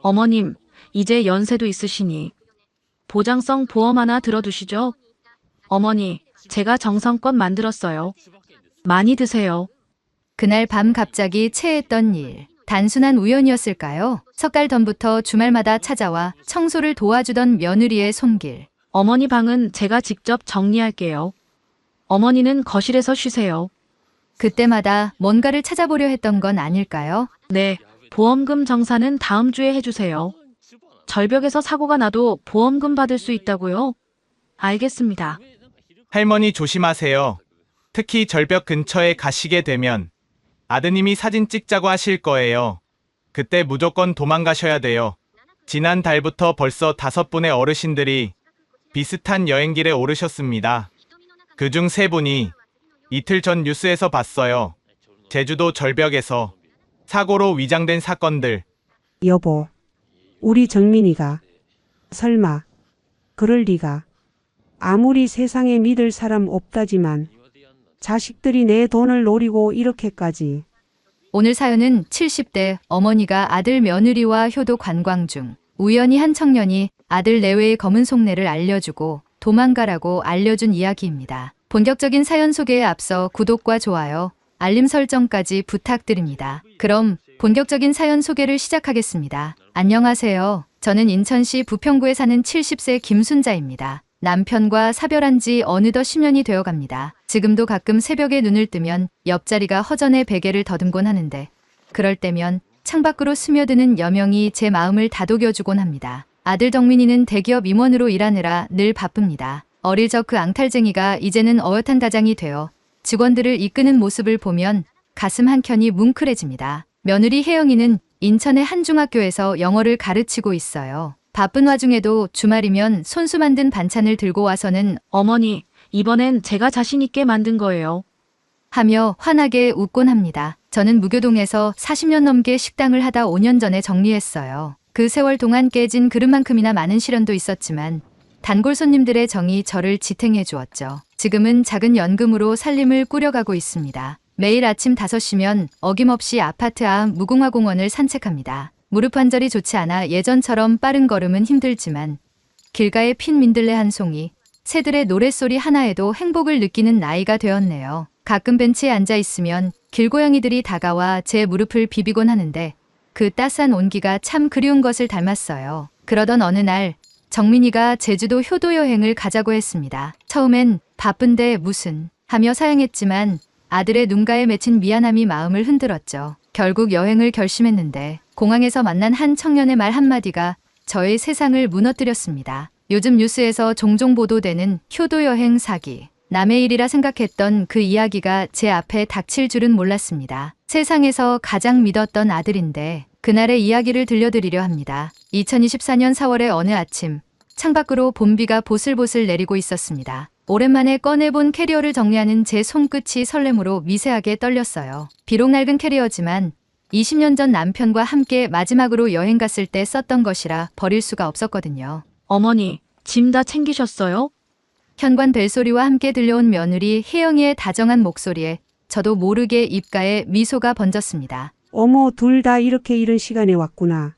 어머님, 이제 연세도 있으시니 보장성 보험 하나 들어두시죠. 어머니, 제가 정성껏 만들었어요. 많이 드세요. 그날 밤 갑자기 체했던 일. 단순한 우연이었을까요? 석 달 전부터 주말마다 찾아와 청소를 도와주던 며느리의 손길. 어머니 방은 제가 직접 정리할게요. 어머니는 거실에서 쉬세요. 그때마다 뭔가를 찾아보려 했던 건 아닐까요? 네, 보험금 정산은 다음 주에 해주세요. 절벽에서 사고가 나도 보험금 받을 수 있다고요? 알겠습니다. 할머니 조심하세요. 특히 절벽 근처에 가시게 되면 아드님이 사진 찍자고 하실 거예요. 그때 무조건 도망가셔야 돼요. 지난달부터 벌써 5분의 어르신들이 비슷한 여행길에 오르셨습니다. 그중 3분이 이틀 전 뉴스에서 봤어요. 제주도 절벽에서 사고로 위장된 사건들. 여보, 우리 정민이가 설마 그럴 리가. 아무리 세상에 믿을 사람 없다지만 자식들이 내 돈을 노리고 이렇게까지. 오늘 사연은 70대 어머니가 아들 며느리와 효도 관광 중 우연히 한 청년이 아들 내외의 검은 속내를 알려주고 도망가라고 알려준 이야기입니다. 본격적인 사연 소개에 앞서 구독과 좋아요, 알림 설정까지 부탁드립니다. 그럼 본격적인 사연 소개를 시작하겠습니다. 안녕하세요. 저는 인천시 부평구에 사는 70세 김순자입니다. 남편과 사별한 지 어느덧 10년이 되어갑니다. 지금도 가끔 새벽에 눈을 뜨면 옆자리가 허전해 베개를 더듬곤 하는데 그럴 때면 창밖으로 스며드는 여명이 제 마음을 다독여주곤 합니다. 아들 정민이는 대기업 임원으로 일하느라 늘 바쁩니다. 어릴 적 그 앙탈쟁이가 이제는 어엿한 가장이 되어 직원들을 이끄는 모습을 보면 가슴 한켠이 뭉클해집니다. 며느리 혜영이는 인천의 한 중학교에서 영어를 가르치고 있어요. 바쁜 와중에도 주말이면 손수 만든 반찬을 들고 와서는 어머니, 이번엔 제가 자신 있게 만든 거예요. 하며 환하게 웃곤 합니다. 저는 무교동에서 40년 넘게 식당을 하다 5년 전에 정리했어요. 그 세월 동안 깨진 그릇만큼이나 많은 시련도 있었지만 단골 손님들의 정이 저를 지탱해 주었죠. 지금은 작은 연금으로 살림을 꾸려가고 있습니다. 매일 아침 5시면 어김없이 아파트 앞 무궁화공원을 산책합니다. 무릎 관절이 좋지 않아 예전처럼 빠른 걸음은 힘들지만 길가에 핀 민들레 한 송이, 새들의 노랫소리 하나에도 행복을 느끼는 나이가 되었네요. 가끔 벤치에 앉아 있으면 길고양이들이 다가와 제 무릎을 비비곤 하는데 그 따스한 온기가 참 그리운 것을 닮았어요. 그러던 어느 날 정민이가 제주도 효도 여행을 가자고 했습니다. 처음엔 바쁜데 무슨 하며 사양했지만 아들의 눈가에 맺힌 미안함이 마음을 흔들었죠. 결국 여행을 결심했는데 공항에서 만난 한 청년의 말 한마디가 저의 세상을 무너뜨렸습니다. 요즘 뉴스에서 종종 보도되는 효도 여행 사기. 남의 일이라 생각했던 그 이야기가 제 앞에 닥칠 줄은 몰랐습니다. 세상에서 가장 믿었던 아들인데 그날의 이야기를 들려드리려 합니다. 2024년 4월의 어느 아침, 창밖으로 봄비가 보슬보슬 내리고 있었습니다. 오랜만에 꺼내본 캐리어를 정리하는 제 손끝이 설렘으로 미세하게 떨렸어요. 비록 낡은 캐리어지만 20년 전 남편과 함께 마지막으로 여행 갔을 때 썼던 것이라 버릴 수가 없었거든요. 어머니, 짐 다 챙기셨어요? 현관 벨소리와 함께 들려온 며느리 혜영이의 다정한 목소리에 저도 모르게 입가에 미소가 번졌습니다. 어머, 둘 다 이렇게 이른 시간에 왔구나.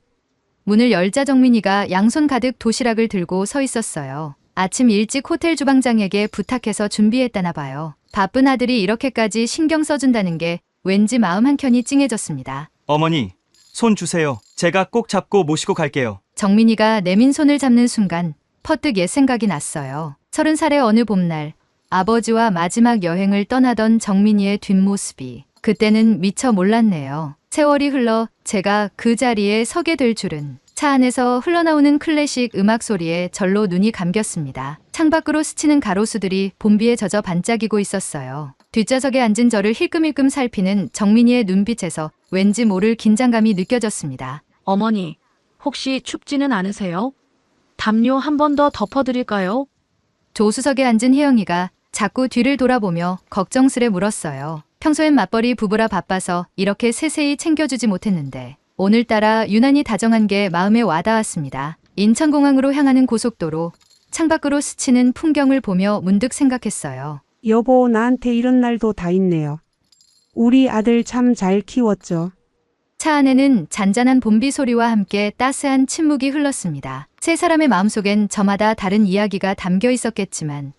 문을 열자 정민이가 양손 가득 도시락을 들고 서 있었어요. 아침 일찍 호텔 주방장에게 부탁해서 준비했다나 봐요. 바쁜 아들이 이렇게까지 신경 써준다는 게 왠지 마음 한켠이 찡해졌습니다. 어머니, 손 주세요. 제가 꼭 잡고 모시고 갈게요. 정민이가 내민 손을 잡는 순간 퍼뜩 옛 생각이 났어요. 30살의 어느 봄날 아버지와 마지막 여행을 떠나던 정민이의 뒷모습이 그때는 미처 몰랐네요. 세월이 흘러 제가 그 자리에 서게 될 줄은. 차 안에서 흘러나오는 클래식 음악 소리에 절로 눈이 감겼습니다. 창밖으로 스치는 가로수들이 봄비에 젖어 반짝이고 있었어요. 뒷좌석에 앉은 저를 힐끔힐끔 살피는 정민이의 눈빛에서 왠지 모를 긴장감이 느껴졌습니다. 어머니, 혹시 춥지는 않으세요? 담요 한 번 더 덮어드릴까요? 조수석에 앉은 혜영이가 자꾸 뒤를 돌아보며 걱정스레 물었어요. 평소엔 맞벌이 부부라 바빠서 이렇게 세세히 챙겨주지 못했는데 오늘따라 유난히 다정한 게 마음에 와닿았습니다. 인천공항으로 향하는 고속도로, 창밖으로 스치는 풍경을 보며 문득 생각했어요. 여보, 나한테 이런 날도 다 있네요. 우리 아들 참 잘 키웠죠. 차 안에는 잔잔한 봄비 소리와 함께 따스한 침묵이 흘렀습니다. 세 사람의 마음속엔 저마다 다른 이야기가 담겨 있었겠지만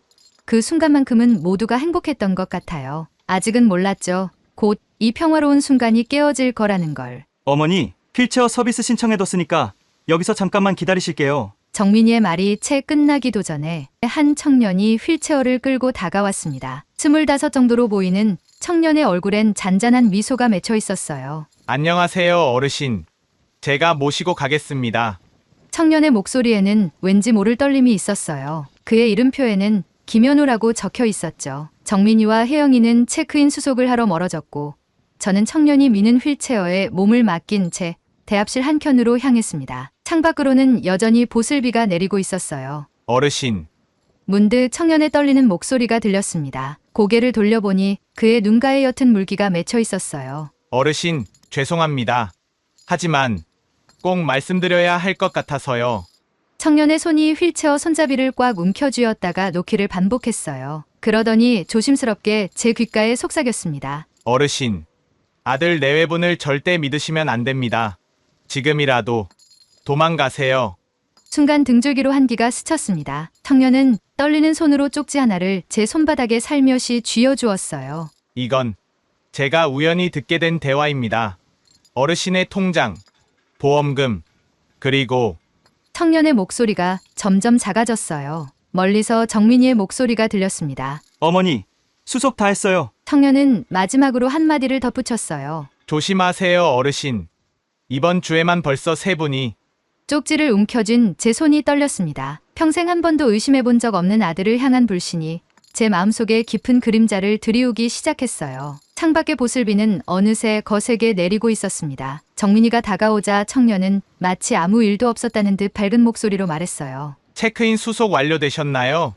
그 순간만큼은 모두가 행복했던 것 같아요. 아직은 몰랐죠. 곧 이 평화로운 순간이 깨어질 거라는 걸. 어머니, 휠체어 서비스 신청해뒀으니까 여기서 잠깐만 기다리실게요. 정민이의 말이 채 끝나기도 전에 한 청년이 휠체어를 끌고 다가왔습니다. 25 정도로 보이는 청년의 얼굴엔 잔잔한 미소가 맺혀 있었어요. 안녕하세요, 어르신. 제가 모시고 가겠습니다. 청년의 목소리에는 왠지 모를 떨림이 있었어요. 그의 이름표에는 김현우라고 적혀 있었죠. 정민이와 혜영이는 체크인 수속을 하러 멀어졌고 저는 청년이 미는 휠체어에 몸을 맡긴 채 대합실 한켠으로 향했습니다. 창밖으로는 여전히 보슬비가 내리고 있었어요. 어르신, 문득 청년의 떨리는 목소리가 들렸습니다. 고개를 돌려보니 그의 눈가에 옅은 물기가 맺혀 있었어요. 어르신, 죄송합니다. 하지만 꼭 말씀드려야 할 것 같아서요. 청년의 손이 휠체어 손잡이를 꽉 움켜쥐었다가 놓기를 반복했어요. 그러더니 조심스럽게 제 귓가에 속삭였습니다. 어르신, 아들 내외분을 절대 믿으시면 안 됩니다. 지금이라도 도망가세요. 순간 등줄기로 한기가 스쳤습니다. 청년은 떨리는 손으로 쪽지 하나를 제 손바닥에 살며시 쥐어주었어요. 이건 제가 우연히 듣게 된 대화입니다. 어르신의 통장, 보험금, 그리고 청년의 목소리가 점점 작아졌어요. 멀리서 정민이의 목소리가 들렸습니다. 어머니, 수속 다 했어요. 청년은 마지막으로 한마디를 덧붙였어요. 조심하세요, 어르신. 이번 주에만 벌써 3분이 쪽지를 움켜쥔 제 손이 떨렸습니다. 평생 한 번도 의심해 본 적 없는 아들을 향한 불신이 제 마음속에 깊은 그림자를 들이우기 시작했어요. 창밖의 보슬비는 어느새 거세게 내리고 있었습니다. 정민이가 다가오자 청년은 마치 아무 일도 없었다는 듯 밝은 목소리로 말했어요. 체크인 수속 완료되셨나요?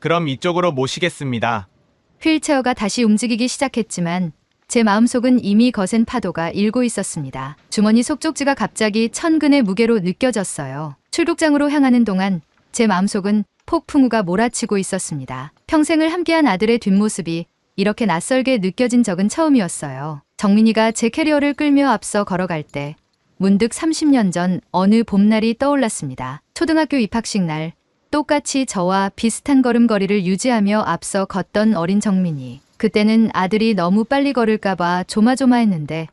그럼 이쪽으로 모시겠습니다. 휠체어가 다시 움직이기 시작했지만 제 마음속은 이미 거센 파도가 일고 있었습니다. 주머니 속 쪽지가 갑자기 천근의 무게로 느껴졌어요. 출국장으로 향하는 동안 제 마음속은 폭풍우가 몰아치고 있었습니다. 평생을 함께한 아들의 뒷모습이 이렇게 낯설게 느껴진 적은 처음이었어요. 정민이가 제 캐리어를 끌며 앞서 걸어갈 때 문득 30년 전 어느 봄날이 떠올랐습니다. 초등학교 입학식 날 똑같이 저와 비슷한 걸음걸이를 유지하며 앞서 걷던 어린 정민이. 그때는 아들이 너무 빨리 걸을까봐 조마조마했는데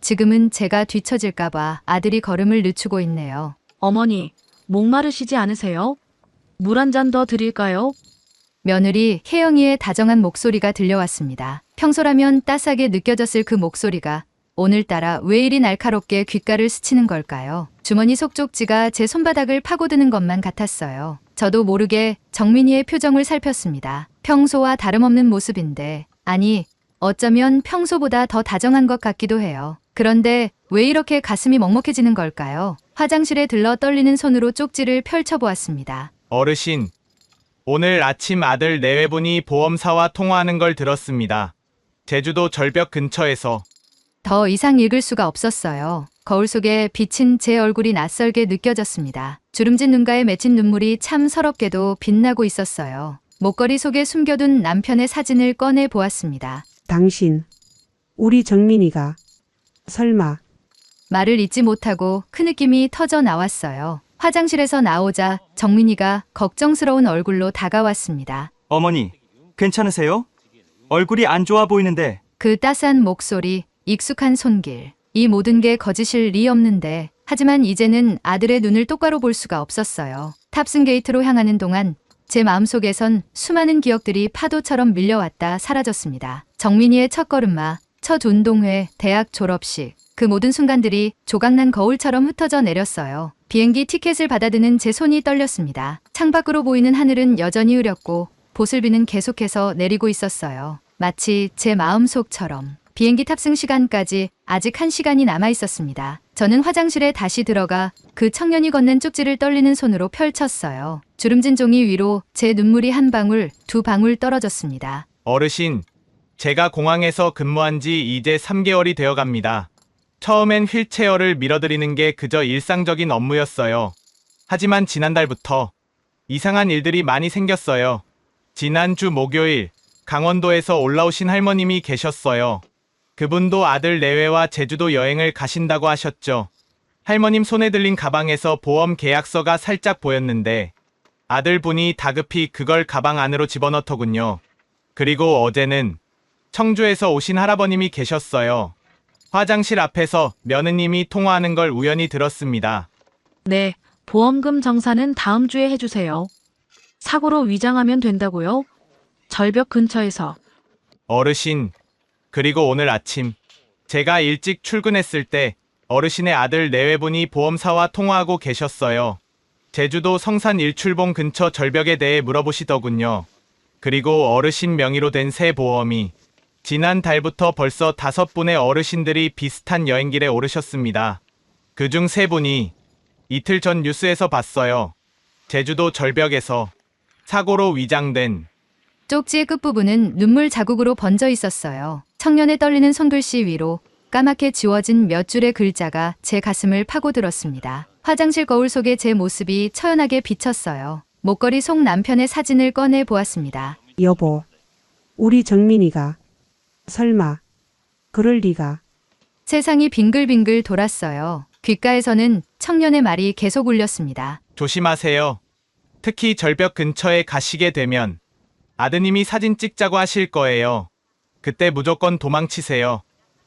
지금은 제가 뒤처질까봐 아들이 걸음을 늦추고 있네요. 어머니, 목마르시지 않으세요? 물 한 잔 더 드릴까요? 며느리 혜영이의 다정한 목소리가 들려왔습니다. 평소라면 따스하게 느껴졌을 그 목소리가 오늘따라 왜 이리 날카롭게 귓가를 스치는 걸까요? 주머니 속 쪽지가 제 손바닥을 파고드는 것만 같았어요. 저도 모르게 정민이의 표정을 살폈습니다. 평소와 다름없는 모습인데, 아니, 어쩌면 평소보다 더 다정한 것 같기도 해요. 그런데 왜 이렇게 가슴이 먹먹해지는 걸까요? 화장실에 들러 떨리는 손으로 쪽지를 펼쳐보았습니다. 어르신, 오늘 아침 아들 내외분이 보험사와 통화하는 걸 들었습니다. 제주도 절벽 근처에서 더 이상 읽을 수가 없었어요. 거울 속에 비친 제 얼굴이 낯설게 느껴졌습니다. 주름진 눈가에 맺힌 눈물이 참 서럽게도 빛나고 있었어요. 목걸이 속에 숨겨둔 남편의 사진을 꺼내 보았습니다. 당신, 우리 정민이가 설마 말을 잇지 못하고 큰 느낌이 터져 나왔어요. 화장실에서 나오자 정민이가 걱정스러운 얼굴로 다가왔습니다. 어머니, 괜찮으세요? 얼굴이 안 좋아 보이는데. 그 따스한 목소리, 익숙한 손길. 이 모든 게 거짓일 리 없는데 하지만 이제는 아들의 눈을 똑바로 볼 수가 없었어요. 탑승 게이트로 향하는 동안 제 마음속에선 수많은 기억들이 파도처럼 밀려왔다 사라졌습니다. 정민이의 첫걸음마, 첫 운동회, 대학 졸업식. 그 모든 순간들이 조각난 거울처럼 흩어져 내렸어요. 비행기 티켓을 받아드는 제 손이 떨렸습니다. 창밖으로 보이는 하늘은 여전히 흐렸고 보슬비는 계속해서 내리고 있었어요. 마치 제 마음속처럼. 비행기 탑승 시간까지 아직 1시간이 남아 있었습니다. 저는 화장실에 다시 들어가 그 청년이 건넨 쪽지를 떨리는 손으로 펼쳤어요. 주름진 종이 위로 제 눈물이 한 방울, 두 방울 떨어졌습니다. 어르신, 제가 공항에서 근무한 지 이제 3개월이 되어 갑니다. 처음엔 휠체어를 밀어드리는 게 그저 일상적인 업무였어요. 하지만 지난달부터 이상한 일들이 많이 생겼어요. 지난주 목요일 강원도에서 올라오신 할머님이 계셨어요. 그분도 아들 내외와 제주도 여행을 가신다고 하셨죠. 할머님 손에 들린 가방에서 보험 계약서가 살짝 보였는데 아들분이 다급히 그걸 가방 안으로 집어넣더군요. 그리고 어제는 청주에서 오신 할아버님이 계셨어요. 화장실 앞에서 며느님이 통화하는 걸 우연히 들었습니다. 네, 보험금 정산은 다음 주에 해주세요. 사고로 위장하면 된다고요? 절벽 근처에서. 어르신, 그리고 오늘 아침 제가 일찍 출근했을 때 어르신의 아들 내외분이 보험사와 통화하고 계셨어요. 제주도 성산 일출봉 근처 절벽에 대해 물어보시더군요. 그리고 어르신 명의로 된 새 보험이 지난달부터 벌써 5분의 어르신들이 비슷한 여행길에 오르셨습니다. 그중 3분이 이틀 전 뉴스에서 봤어요. 제주도 절벽에서 사고로 위장된. 쪽지의 끝부분은 눈물 자국으로 번져 있었어요. 청년의 떨리는 손글씨 위로 까맣게 지워진 몇 줄의 글자가 제 가슴을 파고들었습니다. 화장실 거울 속에 제 모습이 처연하게 비쳤어요. 목걸이 속 남편의 사진을 꺼내 보았습니다. 여보, 우리 정민이가 설마 그럴 리가. 세상이 빙글빙글 돌았어요. 귓가에서는 청년의 말이 계속 울렸습니다. 조심하세요. 특히 절벽 근처에 가시게 되면 아드님이 사진 찍자고 하실 거예요. 그때 무조건 도망치세요.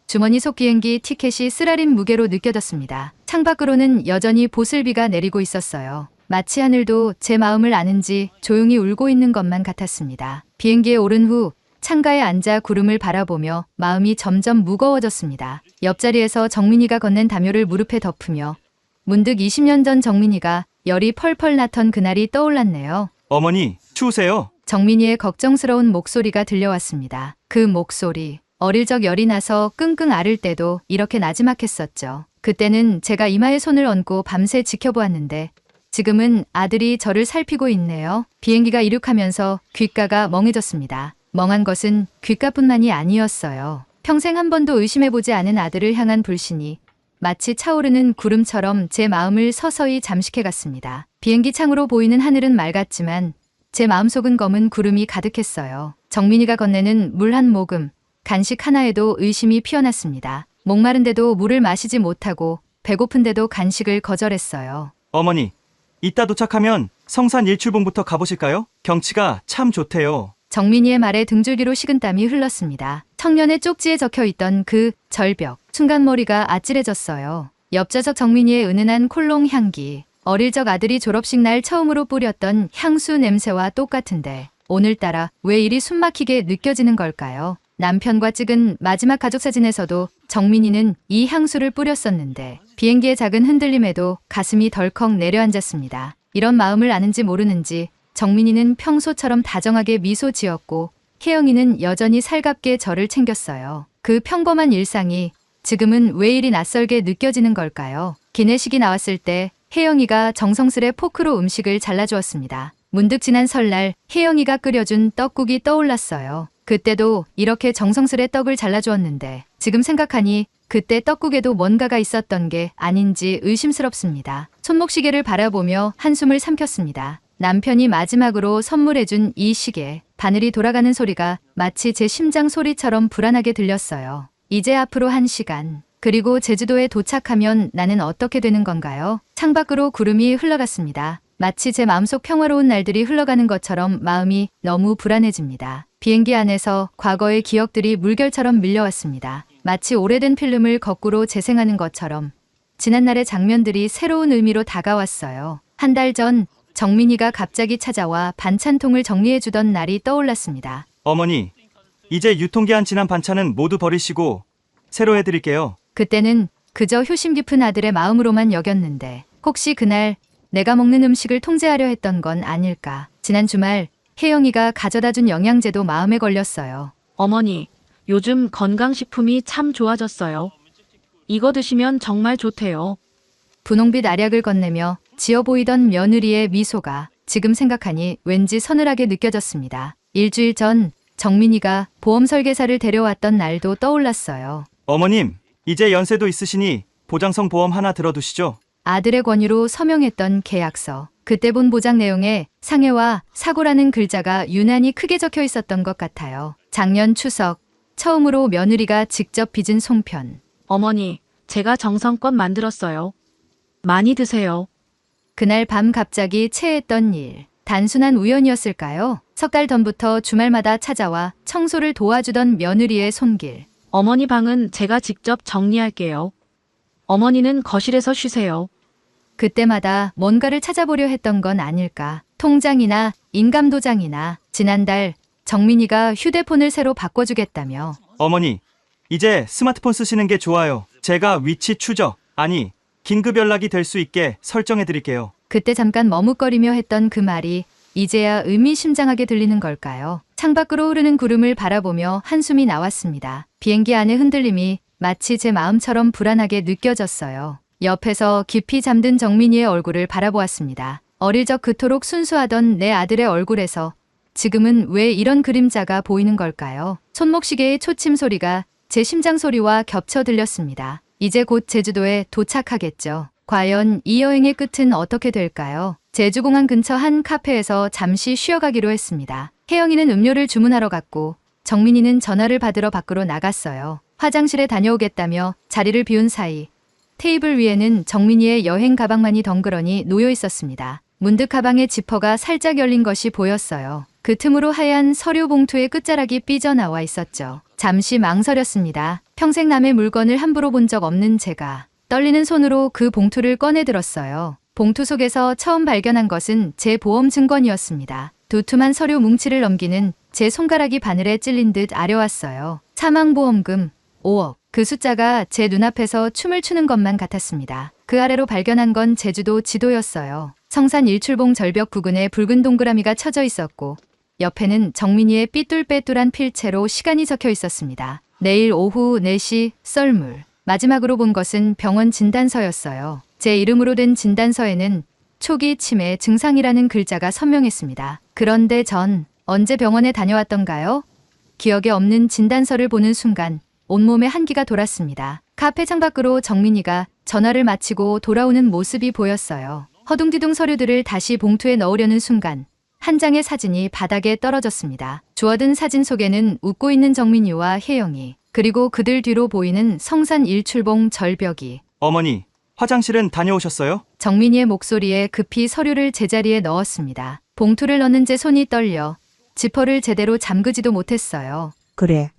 주머니 속 비행기 티켓이 쓰라린 무게로 느껴졌습니다. 창밖으로는 여전히 보슬비가 내리고 있었어요. 마치 하늘도 제 마음을 아는지 조용히 울고 있는 것만 같았습니다. 비행기에 오른 후 창가에 앉아 구름을 바라보며 마음이 점점 무거워졌습니다. 옆자리에서 정민이가 건넨 담요를 무릎에 덮으며 문득 20년 전 정민이가 열이 펄펄 나던 그날이 떠올랐네요. 어머니, 추우세요? 정민이의 걱정스러운 목소리가 들려왔습니다. 그 목소리, 어릴 적 열이 나서 끙끙 앓을 때도 이렇게 나지막했었죠. 그때는 제가 이마에 손을 얹고 밤새 지켜보았는데 지금은 아들이 저를 살피고 있네요. 비행기가 이륙하면서 귓가가 멍해졌습니다. 멍한 것은 귓가뿐만이 아니었어요. 평생 한 번도 의심해보지 않은 아들을 향한 불신이 마치 차오르는 구름처럼 제 마음을 서서히 잠식해갔습니다. 비행기 창으로 보이는 하늘은 맑았지만 제 마음속은 검은 구름이 가득했어요. 정민이가 건네는 물 한 모금, 간식 하나에도 의심이 피어났습니다. 목마른데도 물을 마시지 못하고 배고픈데도 간식을 거절했어요. 어머니, 이따 도착하면 성산 일출봉부터 가보실까요? 경치가 참 좋대요. 정민이의 말에 등줄기로 식은땀이 흘렀습니다. 청년의 쪽지에 적혀있던 그 절벽, 순간 머리가 아찔해졌어요. 옆좌석 정민이의 은은한 콜롱 향기, 어릴 적 아들이 졸업식 날 처음으로 뿌렸던 향수 냄새와 똑같은데 오늘따라 왜 이리 숨막히게 느껴지는 걸까요? 남편과 찍은 마지막 가족사진에서도 정민이는 이 향수를 뿌렸었는데 비행기의 작은 흔들림에도 가슴이 덜컥 내려앉았습니다. 이런 마음을 아는지 모르는지 정민이는 평소처럼 다정하게 미소 지었고 혜영이는 여전히 살갑게 저를 챙겼어요. 그 평범한 일상이 지금은 왜 이리 낯설게 느껴지는 걸까요? 기내식이 나왔을 때 혜영이가 정성스레 포크로 음식을 잘라주었습니다. 문득 지난 설날 혜영이가 끓여준 떡국이 떠올랐어요. 그때도 이렇게 정성스레 떡을 잘라주었는데 지금 생각하니 그때 떡국에도 뭔가가 있었던 게 아닌지 의심스럽습니다. 손목시계를 바라보며 한숨을 삼켰습니다. 남편이 마지막으로 선물해준 이 시계, 바늘이 돌아가는 소리가 마치 제 심장 소리처럼 불안하게 들렸어요. 이제 앞으로 1시간, 그리고 제주도에 도착하면 나는 어떻게 되는 건가요? 창밖으로 구름이 흘러갔습니다. 마치 제 마음속 평화로운 날들이 흘러가는 것처럼 마음이 너무 불안해집니다. 비행기 안에서 과거의 기억들이 물결처럼 밀려왔습니다. 마치 오래된 필름을 거꾸로 재생하는 것처럼 지난날의 장면들이 새로운 의미로 다가왔어요. 한 달 전 정민이가 갑자기 찾아와 반찬통을 정리해주던 날이 떠올랐습니다. 어머니, 이제 유통기한 지난 반찬은 모두 버리시고 새로 해드릴게요. 그때는 그저 효심 깊은 아들의 마음으로만 여겼는데 혹시 그날 내가 먹는 음식을 통제하려 했던 건 아닐까. 지난 주말 혜영이가 가져다준 영양제도 마음에 걸렸어요. 어머니, 요즘 건강식품이 참 좋아졌어요. 이거 드시면 정말 좋대요. 분홍빛 알약을 건네며 지어 보이던 며느리의 미소가 지금 생각하니 왠지 서늘하게 느껴졌습니다. 일주일 전 정민이가 보험 설계사를 데려왔던 날도 떠올랐어요. 어머님, 이제 연세도 있으시니 보장성 보험 하나 들어두시죠. 아들의 권유로 서명했던 계약서. 그때 본 보장 내용에 상해와 사고라는 글자가 유난히 크게 적혀 있었던 것 같아요. 작년 추석 처음으로 며느리가 직접 빚은 송편. 어머니, 제가 정성껏 만들었어요. 많이 드세요. 그날 밤 갑자기 체했던 일. 단순한 우연이었을까요? 석 달 전부터 주말마다 찾아와 청소를 도와주던 며느리의 손길. 어머니 방은 제가 직접 정리할게요. 어머니는 거실에서 쉬세요. 그때마다 뭔가를 찾아보려 했던 건 아닐까. 통장이나 인감도장이나 지난달 정민이가 휴대폰을 새로 바꿔주겠다며. 어머니, 이제 스마트폰 쓰시는 게 좋아요. 제가 위치 추적, 아니, 긴급 연락이 될 수 있게 설정해 드릴게요. 그때 잠깐 머뭇거리며 했던 그 말이 이제야 의미심장하게 들리는 걸까요? 창밖으로 흐르는 구름을 바라보며 한숨이 나왔습니다. 비행기 안의 흔들림이 마치 제 마음처럼 불안하게 느껴졌어요. 옆에서 깊이 잠든 정민이의 얼굴을 바라보았습니다. 어릴 적 그토록 순수하던 내 아들의 얼굴에서 지금은 왜 이런 그림자가 보이는 걸까요? 손목시계의 초침 소리가 제 심장 소리와 겹쳐 들렸습니다. 이제 곧 제주도에 도착하겠죠. 과연 이 여행의 끝은 어떻게 될까요? 제주공항 근처 한 카페에서 잠시 쉬어가기로 했습니다. 혜영이는 음료를 주문하러 갔고 정민이는 전화를 받으러 밖으로 나갔어요. 화장실에 다녀오겠다며 자리를 비운 사이 테이블 위에는 정민이의 여행 가방만이 덩그러니 놓여 있었습니다. 문득 가방의 지퍼가 살짝 열린 것이 보였어요. 그 틈으로 하얀 서류 봉투의 끝자락이 삐져나와 있었죠. 잠시 망설였습니다. 평생 남의 물건을 함부로 본 적 없는 제가 떨리는 손으로 그 봉투를 꺼내 들었어요. 봉투 속에서 처음 발견한 것은 제 보험 증권이었습니다. 두툼한 서류 뭉치를 넘기는 제 손가락이 바늘에 찔린 듯 아려왔어요. 사망보험금 5억. 그 숫자가 제 눈앞에서 춤을 추는 것만 같았습니다. 그 아래로 발견한 건 제주도 지도였어요. 성산 일출봉 절벽 부근에 붉은 동그라미가 쳐져 있었고 옆에는 정민이의 삐뚤빼뚤한 필체로 시간이 적혀 있었습니다. 내일 오후 4시 썰물. 마지막으로 본 것은 병원 진단서였어요. 제 이름으로 된 진단서에는 초기 치매 증상이라는 글자가 선명했습니다. 그런데 전 언제 병원에 다녀왔던가요? 기억에 없는 진단서를 보는 순간 온몸에 한기가 돌았습니다. 카페 창밖으로 정민이가 전화를 마치고 돌아오는 모습이 보였어요. 허둥지둥 서류들을 다시 봉투에 넣으려는 순간 한 장의 사진이 바닥에 떨어졌습니다. 주워든 사진 속에는 웃고 있는 정민이와 혜영이, 그리고 그들 뒤로 보이는 성산 일출봉 절벽이. 어머니, 화장실은 다녀오셨어요? 정민이의 목소리에 급히 서류를 제자리에 넣었습니다. 봉투를 넣는 제 손이 떨려 지퍼를 제대로 잠그지도 못했어요. 그래.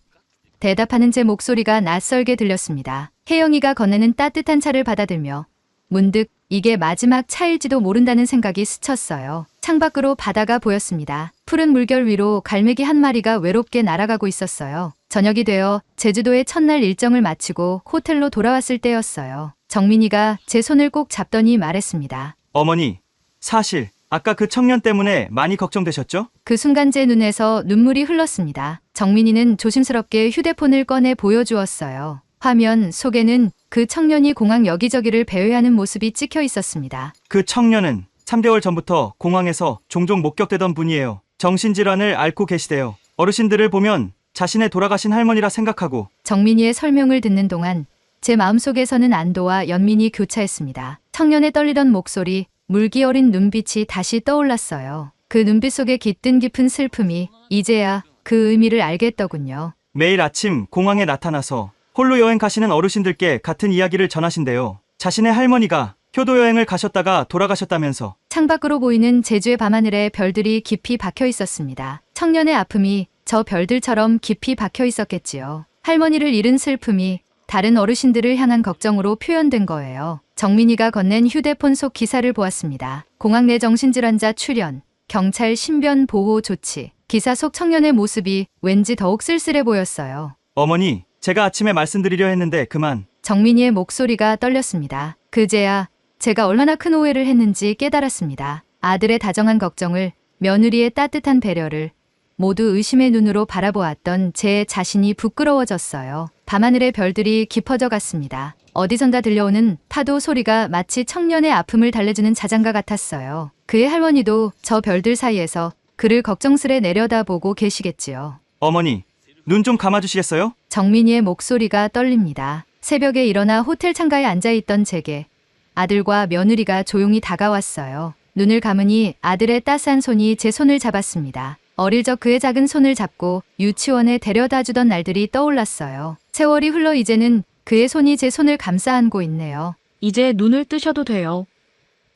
대답하는 제 목소리가 낯설게 들렸습니다. 혜영이가 건네는 따뜻한 차를 받아들며 문득 이게 마지막 차일지도 모른다는 생각이 스쳤어요. 창밖으로 바다가 보였습니다. 푸른 물결 위로 갈매기 한 마리가 외롭게 날아가고 있었어요. 저녁이 되어 제주도의 첫날 일정을 마치고 호텔로 돌아왔을 때였어요. 정민이가 제 손을 꼭 잡더니 말했습니다. 어머니, 사실 아까 그 청년 때문에 많이 걱정되셨죠? 그 순간 제 눈에서 눈물이 흘렀습니다. 정민이는 조심스럽게 휴대폰을 꺼내 보여주었어요. 화면 속에는 그 청년이 공항 여기저기를 배회하는 모습이 찍혀 있었습니다. 그 청년은 3개월 전부터 공항에서 종종 목격되던 분이에요. 정신질환을 앓고 계시대요. 어르신들을 보면 자신의 돌아가신 할머니라 생각하고. 정민이의 설명을 듣는 동안 제 마음속에서는 안도와 연민이 교차했습니다. 청년의 떨리던 목소리, 물기 어린 눈빛이 다시 떠올랐어요. 그 눈빛 속에 깃든 깊은 슬픔이 이제야 그 의미를 알겠더군요. 매일 아침 공항에 나타나서 홀로 여행 가시는 어르신들께 같은 이야기를 전하신대요. 자신의 할머니가 효도 여행을 가셨다가 돌아가셨다면서. 창밖으로 보이는 제주의 밤하늘에 별들이 깊이 박혀 있었습니다. 청년의 아픔이 저 별들처럼 깊이 박혀 있었겠지요. 할머니를 잃은 슬픔이 다른 어르신들을 향한 걱정으로 표현된 거예요. 정민이가 건넨 휴대폰 속 기사를 보았습니다. 공항 내 정신질환자 출연, 경찰 신변 보호 조치. 기사 속 청년의 모습이 왠지 더욱 쓸쓸해 보였어요. 어머니, 제가 아침에 말씀드리려 했는데 그만. 정민이의 목소리가 떨렸습니다. 그제야 제가 얼마나 큰 오해를 했는지 깨달았습니다. 아들의 다정한 걱정을, 며느리의 따뜻한 배려를 모두 의심의 눈으로 바라보았던 제 자신이 부끄러워졌어요. 밤하늘의 별들이 깊어져 갔습니다. 어디선가 들려오는 파도 소리가 마치 청년의 아픔을 달래주는 자장가 같았어요. 그의 할머니도 저 별들 사이에서 그를 걱정스레 내려다보고 계시겠지요. 어머니, 눈 좀 감아주시겠어요? 정민이의 목소리가 떨립니다. 새벽에 일어나 호텔 창가에 앉아있던 제게 아들과 며느리가 조용히 다가왔어요. 눈을 감으니 아들의 따스한 손이 제 손을 잡았습니다. 어릴 적 그의 작은 손을 잡고 유치원에 데려다 주던 날들이 떠올랐어요. 세월이 흘러 이제는 그의 손이 제 손을 감싸 안고 있네요. 이제 눈을 뜨셔도 돼요.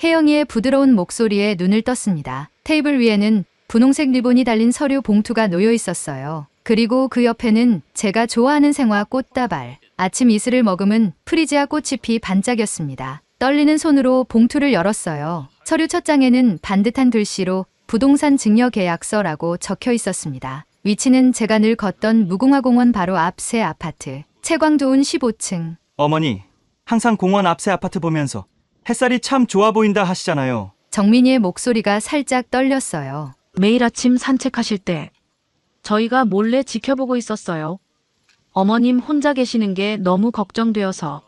혜영이의 부드러운 목소리에 눈을 떴습니다. 테이블 위에는 분홍색 리본이 달린 서류 봉투가 놓여 있었어요. 그리고 그 옆에는 제가 좋아하는 생화 꽃다발, 아침 이슬을 머금은 프리지아 꽃잎이 반짝였습니다. 떨리는 손으로 봉투를 열었어요. 서류 첫 장에는 반듯한 글씨로 부동산 증여 계약서라고 적혀 있었습니다. 위치는 제가 늘 걷던 무궁화공원 바로 앞 새 아파트, 채광도운 15층. 어머니, 항상 공원 앞새 아파트 보면서 햇살이 참 좋아 보인다 하시잖아요. 정민이의 목소리가 살짝 떨렸어요. 매일 아침 산책하실 때 저희가 몰래 지켜보고 있었어요. 어머님 혼자 계시는 게 너무 걱정되어서.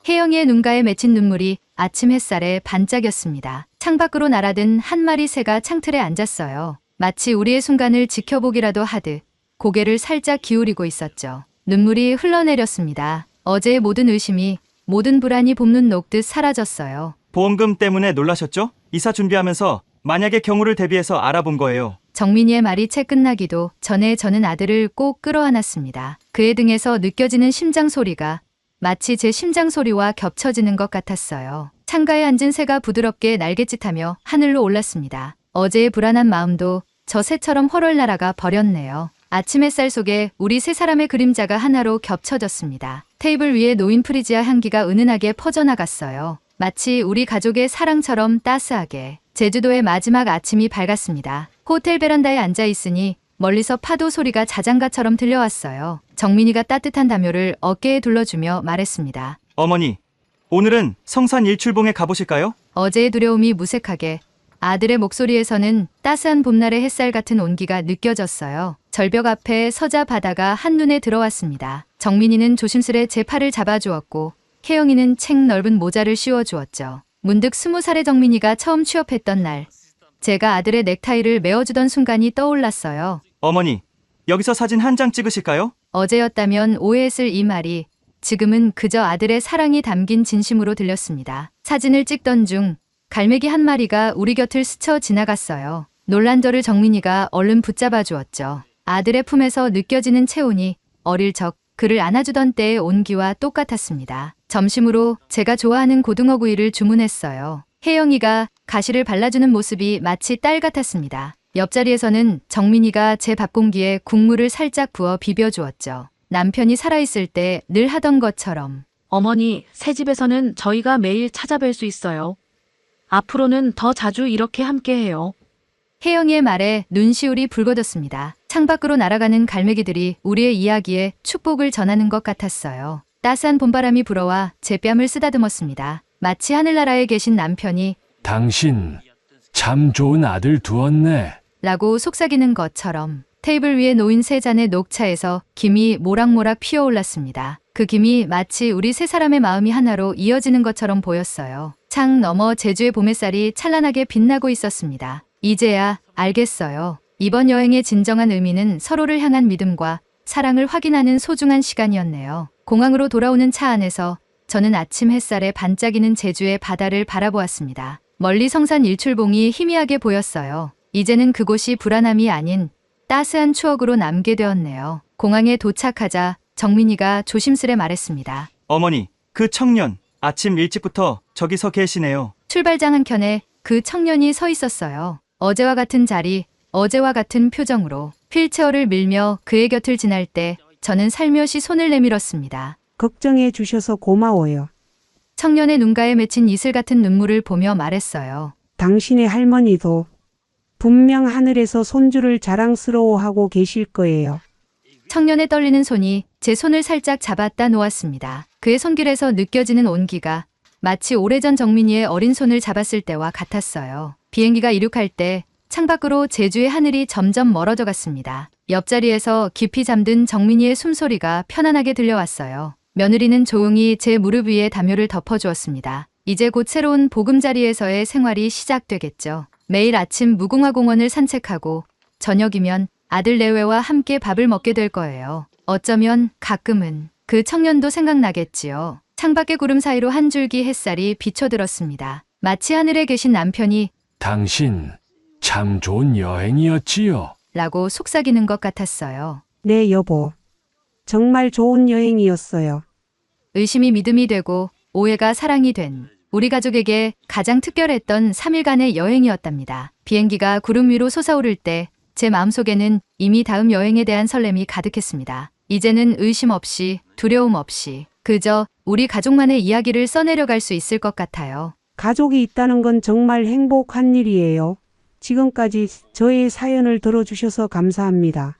혜영이의 눈가에 맺힌 눈물이 아침 햇살에 반짝였습니다. 창밖으로 날아든 한 마리 새가 창틀에 앉았어요. 마치 우리의 순간을 지켜보기라도 하듯 고개를 살짝 기울이고 있었죠. 눈물이 흘러내렸습니다. 어제의 모든 의심이, 모든 불안이 봄눈 녹듯 사라졌어요. 보험금 때문에 놀라셨죠? 이사 준비하면서 만약의 경우를 대비해서 알아본 거예요. 정민이의 말이 채 끝나기도 전에 저는 아들을 꼭 끌어안았습니다. 그의 등에서 느껴지는 심장 소리가 마치 제 심장 소리와 겹쳐지는 것 같았어요. 창가에 앉은 새가 부드럽게 날갯짓하며 하늘로 올랐습니다. 어제의 불안한 마음도 저 새처럼 훨훨 날아가 버렸네요. 아침 햇살 속에 우리 세 사람의 그림자가 하나로 겹쳐졌습니다. 테이블 위에 놓인 프리지아 향기가 은은하게 퍼져나갔어요. 마치 우리 가족의 사랑처럼 따스하게. 제주도의 마지막 아침이 밝았습니다. 호텔 베란다에 앉아 있으니 멀리서 파도 소리가 자장가처럼 들려왔어요. 정민이가 따뜻한 담요를 어깨에 둘러주며 말했습니다. 어머니, 오늘은 성산 일출봉에 가보실까요? 어제의 두려움이 무색하게 아들의 목소리에서는 따스한 봄날의 햇살 같은 온기가 느껴졌어요. 절벽 앞에 서자 바다가 한눈에 들어왔습니다. 정민이는 조심스레 제 팔을 잡아주었고 혜영이는 책 넓은 모자를 씌워주었죠. 문득 20살의 정민이가 처음 취업했던 날, 제가 아들의 넥타이를 메어주던 순간이 떠올랐어요. 어머니, 여기서 사진 한 장 찍으실까요? 어제였다면 오해했을 이 말이 지금은 그저 아들의 사랑이 담긴 진심으로 들렸습니다. 사진을 찍던 중 갈매기 한 마리가 우리 곁을 스쳐 지나갔어요. 놀란 저를 정민이가 얼른 붙잡아 주었죠. 아들의 품에서 느껴지는 체온이 어릴 적 그를 안아주던 때의 온기와 똑같았습니다. 점심으로 제가 좋아하는 고등어구이를 주문했어요. 혜영이가 가시를 발라주는 모습이 마치 딸 같았습니다. 옆자리에서는 정민이가 제 밥공기에 국물을 살짝 부어 비벼주었죠. 남편이 살아있을 때 늘 하던 것처럼. 어머니, 새 집에서는 저희가 매일 찾아뵐 수 있어요. 앞으로는 더 자주 이렇게 함께해요. 혜영이의 말에 눈시울이 붉어졌습니다. 창밖으로 날아가는 갈매기들이 우리의 이야기에 축복을 전하는 것 같았어요. 따스한 봄바람이 불어와 제 뺨을 쓰다듬었습니다. 마치 하늘나라에 계신 남편이 당신 참 좋은 아들 두었네. 라고 속삭이는 것처럼. 테이블 위에 놓인 세 잔의 녹차에서 김이 모락모락 피어올랐습니다. 그 김이 마치 우리 세 사람의 마음이 하나로 이어지는 것처럼 보였어요. 창 너머 제주의 봄햇살이 찬란하게 빛나고 있었습니다. 이제야 알겠어요. 이번 여행의 진정한 의미는 서로를 향한 믿음과 사랑을 확인하는 소중한 시간이었네요. 공항으로 돌아오는 차 안에서 저는 아침 햇살에 반짝이는 제주의 바다를 바라보았습니다. 멀리 성산 일출봉이 희미하게 보였어요. 이제는 그곳이 불안함이 아닌 따스한 추억으로 남게 되었네요. 공항에 도착하자 정민이가 조심스레 말했습니다. 어머니, 그 청년, 아침 일찍부터 저기 서 계시네요. 출발장 한켠에 그 청년이 서 있었어요. 어제와 같은 자리, 어제와 같은 표정으로 휠체어를 밀며 그의 곁을 지날 때 저는 살며시 손을 내밀었습니다. 걱정해 주셔서 고마워요. 청년의 눈가에 맺힌 이슬 같은 눈물을 보며 말했어요. 당신의 할머니도 분명 하늘에서 손주를 자랑스러워하고 계실 거예요. 청년의 떨리는 손이 제 손을 살짝 잡았다 놓았습니다. 그의 손길에서 느껴지는 온기가 마치 오래전 정민이의 어린 손을 잡았을 때와 같았어요. 비행기가 이륙할 때 창밖으로 제주의 하늘이 점점 멀어져 갔습니다. 옆자리에서 깊이 잠든 정민이의 숨소리가 편안하게 들려왔어요. 며느리는 조용히 제 무릎 위에 담요를 덮어주었습니다. 이제 곧 새로운 보금자리에서의 생활이 시작되겠죠. 매일 아침 무궁화공원을 산책하고 저녁이면 아들 내외와 함께 밥을 먹게 될 거예요. 어쩌면 가끔은 그 청년도 생각나겠지요. 창밖의 구름 사이로 한 줄기 햇살이 비춰들었습니다. 마치 하늘에 계신 남편이 당신 참 좋은 여행이었지요. 라고 속삭이는 것 같았어요. 네, 여보. 정말 좋은 여행이었어요. 의심이 믿음이 되고 오해가 사랑이 된 우리 가족에게 가장 특별했던 3일간의 여행이었답니다. 비행기가 구름 위로 솟아오를 때 제 마음속에는 이미 다음 여행에 대한 설렘이 가득했습니다. 이제는 의심 없이 두려움 없이 그저 우리 가족만의 이야기를 써내려갈 수 있을 것 같아요. 가족이 있다는 건 정말 행복한 일이에요. 지금까지 저의 사연을 들어주셔서 감사합니다.